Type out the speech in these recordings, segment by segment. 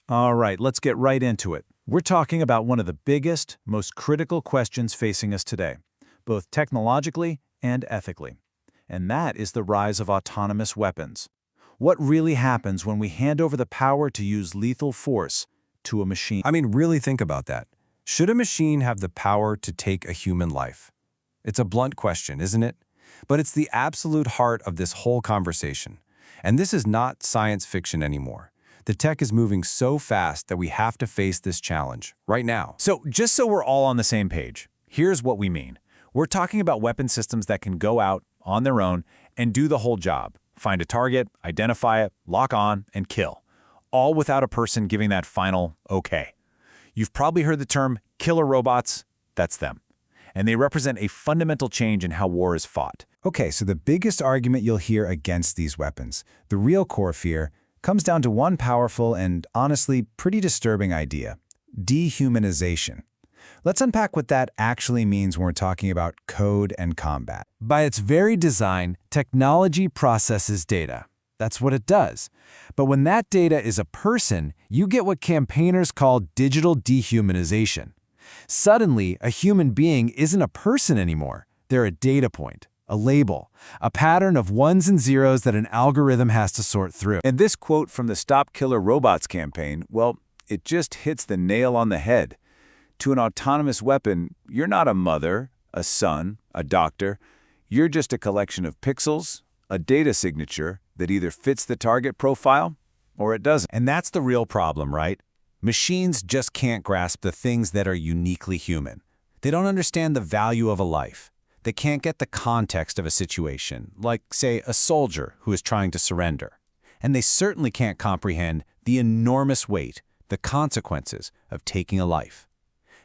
All right, let's get right into it. We're talking about one of the biggest, most critical questions facing us today, both technologically and ethically. And that is the rise of autonomous weapons. What really happens when we hand over the power to use lethal force to a machine? I mean, really think about that. Should a machine have the power to take a human life? It's a blunt question, isn't it? But it's the absolute heart of this whole conversation. And this is not science fiction anymore. The tech is moving so fast that we have to face this challenge right now. So, just so we're all on the same page, here's what we mean. We're talking about weapon systems that can go out on their own and do the whole job. Find a target, identify it, lock on, and kill. All without a person giving that final okay. You've probably heard the term killer robots. That's them. And they represent a fundamental change in how war is fought. Okay, so the biggest argument you'll hear against these weapons, the real core fear, comes down to one powerful and honestly pretty disturbing idea: dehumanization. Let's unpack what that actually means when we're talking about code and combat. By its very design, technology processes data. That's what it does. But when that data is a person, you get what campaigners call digital dehumanization. Suddenly, a human being isn't a person anymore. They're a data point, a label, a pattern of ones and zeros that an algorithm has to sort through. And this quote from the Stop Killer Robots campaign, well, it just hits the nail on the head. To an autonomous weapon, you're not a mother, a son, a doctor. You're just a collection of pixels, a data signature that either fits the target profile or it doesn't. And that's the real problem, right? Machines just can't grasp the things that are uniquely human. They don't understand the value of a life. They can't get the context of a situation, like, say, a soldier who is trying to surrender. And they certainly can't comprehend the enormous weight, the consequences of taking a life.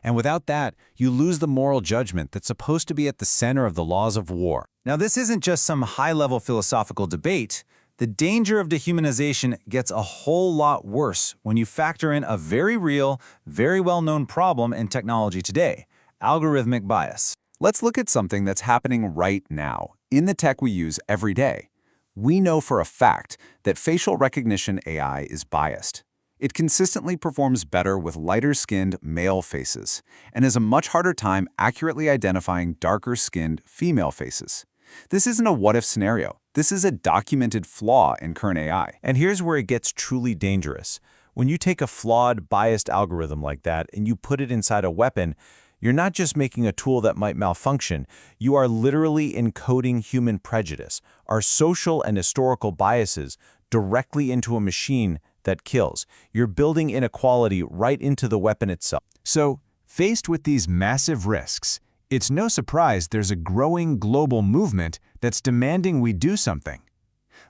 And without that, you lose the moral judgment that's supposed to be at the center of the laws of war. Now, this isn't just some high-level philosophical debate. The danger of dehumanization gets a whole lot worse when you factor in a very real, very well-known problem in technology today: algorithmic bias. Let's look at something that's happening right now in the tech we use every day. We know for a fact that facial recognition AI is biased. It consistently performs better with lighter-skinned male faces and has a much harder time accurately identifying darker-skinned female faces. This isn't a what-if scenario. This is a documented flaw in current AI. And here's where it gets truly dangerous. When you take a flawed, biased algorithm like that and you put it inside a weapon, you're not just making a tool that might malfunction, you are literally encoding human prejudice, our social and historical biases, directly into a machine that kills. You're building inequality right into the weapon itself. So, faced with these massive risks, it's no surprise there's a growing global movement that's demanding we do something.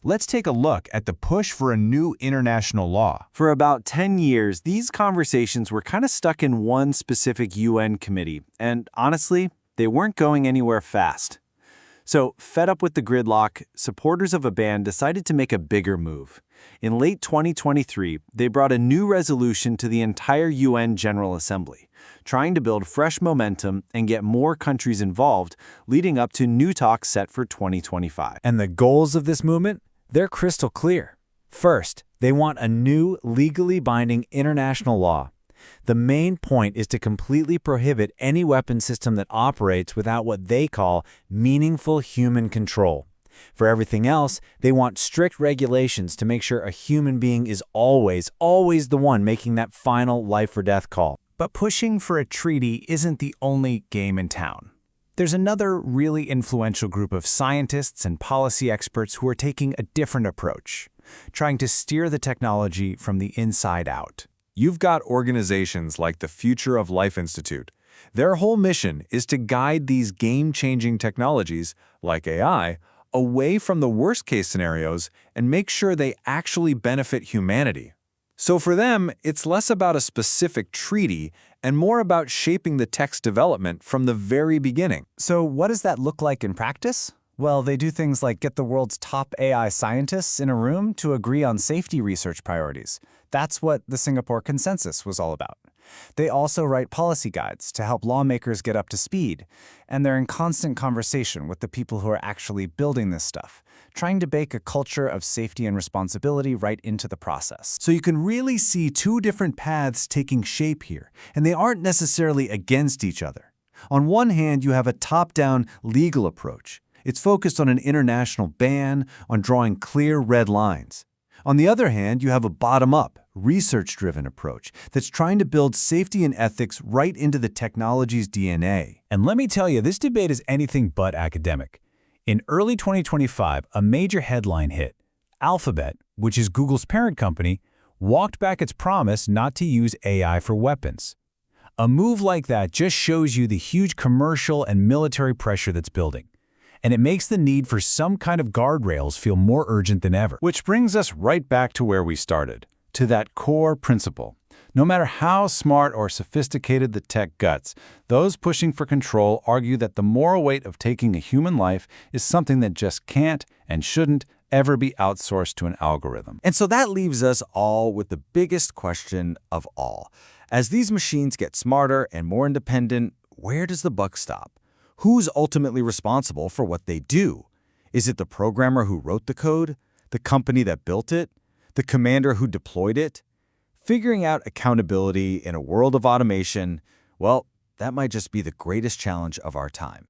Let's take a look at the push for a new international law. For about 10 years, these conversations were kind of stuck in one specific UN committee, and honestly, they weren't going anywhere fast. So, fed up with the gridlock, supporters of a ban decided to make a bigger move. In late 2023, they brought a new resolution to the entire UN General Assembly, trying to build fresh momentum and get more countries involved, leading up to new talks set for 2025. And the goals of this movement? They're crystal clear. First, they want a new, legally binding international law. The main point is to completely prohibit any weapon system that operates without what they call meaningful human control. For everything else, they want strict regulations to make sure a human being is always the one making that final life or death call. But pushing for a treaty isn't the only game in town. There's another really influential group of scientists and policy experts who are taking a different approach, trying to steer the technology from the inside out. You've got organizations like the Future of Life Institute. Their whole mission is to guide these game-changing technologies, like AI, away from the worst-case scenarios and make sure they actually benefit humanity. So for them, it's less about a specific treaty and more about shaping the tech's development from the very beginning. So what does that look like in practice? Well, they do things like get the world's top AI scientists in a room to agree on safety research priorities. That's what the Singapore Consensus was all about. They also write policy guides to help lawmakers get up to speed, and they're in constant conversation with the people who are actually building this stuff, trying to bake a culture of safety and responsibility right into the process. So you can really see two different paths taking shape here, and they aren't necessarily against each other. On one hand, you have a top-down legal approach. It's focused on an international ban, on drawing clear red lines. On the other hand, you have a bottom-up, research-driven approach that's trying to build safety and ethics right into the technology's DNA. And let me tell you, this debate is anything but academic. In early 2025, a major headline hit. Alphabet, which is Google's parent company, walked back its promise not to use AI for weapons. A move like that just shows you the huge commercial and military pressure that's building. And it makes the need for some kind of guardrails feel more urgent than ever. Which brings us right back to where we started, to that core principle. No matter how smart or sophisticated the tech guts, those pushing for control argue that the moral weight of taking a human life is something that just can't and shouldn't ever be outsourced to an algorithm. And so that leaves us all with the biggest question of all. As these machines get smarter and more independent, where does the buck stop? Who's ultimately responsible for what they do? Is it the programmer who wrote the code? The company that built it? The commander who deployed it? Figuring out accountability in a world of automation, well, that might just be the greatest challenge of our time.